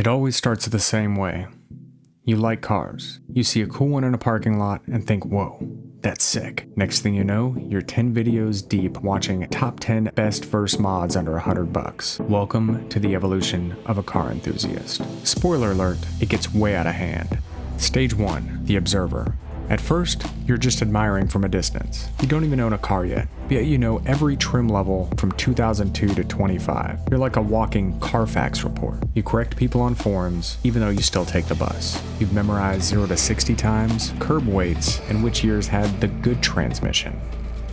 It always starts the same way. You like cars. You see a cool one in a parking lot and think, whoa, that's sick. Next thing you know, you're 10 videos deep watching top 10 best first mods under $100. Welcome to the evolution of a car enthusiast. Spoiler alert, it gets way out of hand. Stage 1, the observer. At first, you're just admiring from a distance. You don't even own a car yet, yet you know every trim level from 2002 to 25. You're like a walking Carfax report. You correct people on forums, even though you still take the bus. You've memorized 0 to 60 times, curb weights, and which years had the good transmission.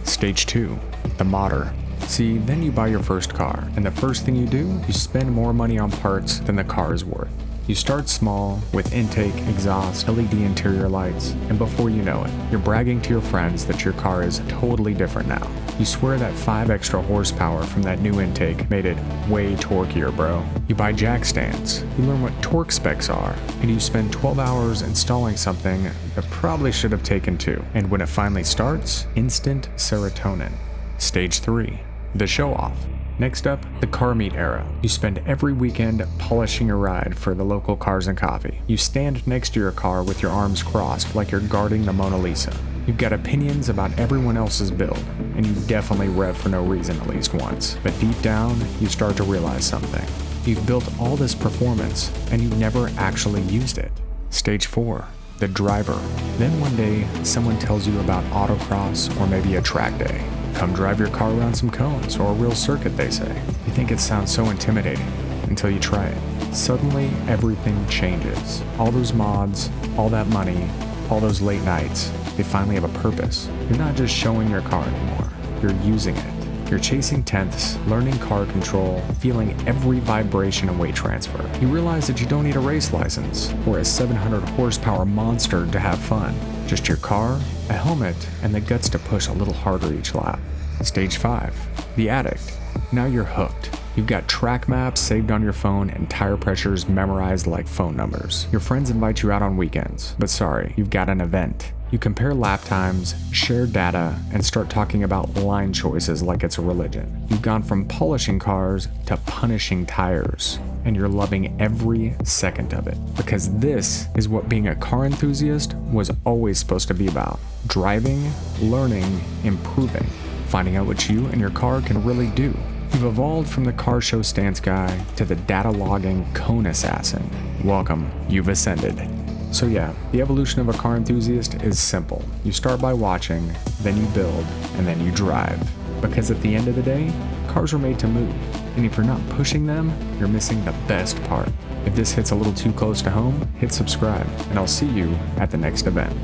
Stage 2, the modder. See, then you buy your first car, and the first thing you do, you spend more money on parts than the car is worth. You start small, with intake, exhaust, LED interior lights, and before you know it, you're bragging to your friends that your car is totally different now. You swear that 5 extra horsepower from that new intake made it way torquier, bro. You buy jack stands, you learn what torque specs are, and you spend 12 hours installing something that probably should have taken 2. And when it finally starts, instant serotonin. Stage 3, the show-off. Next up, the car meet era. You spend every weekend polishing your ride for the local Cars and Coffee. You stand next to your car with your arms crossed like you're guarding the Mona Lisa. You've got opinions about everyone else's build, and you definitely rev for no reason at least once. But deep down, you start to realize something. You've built all this performance, and you've never actually used it. Stage 4, the driver. Then one day, someone tells you about autocross or maybe a track day. Come drive your car around some cones or a real circuit, they say. You think it sounds so intimidating until you try it. Suddenly, everything changes. All those mods, all that money, all those late nights, they finally have a purpose. You're not just showing your car anymore, you're using it. You're chasing tenths, learning car control, feeling every vibration and weight transfer. You realize that you don't need a race license or a 700 horsepower monster to have fun. Just your car, a helmet, and the guts to push a little harder each lap. Stage 5, the Addict. Now you're hooked. You've got track maps saved on your phone and tire pressures memorized like phone numbers. Your friends invite you out on weekends, but sorry, you've got an event. You compare lap times, share data, and start talking about line choices like it's a religion. You've gone from polishing cars to punishing tires, and you're loving every second of it. Because this is what being a car enthusiast was always supposed to be about. Driving, learning, improving, finding out what you and your car can really do. You've evolved from the car show stance guy to the data logging cone assassin. Welcome, you've ascended. So yeah, the evolution of a car enthusiast is simple. You start by watching, then you build, and then you drive. Because at the end of the day, cars are made to move. And if you're not pushing them, you're missing the best part. If this hits a little too close to home, hit subscribe, and I'll see you at the next event.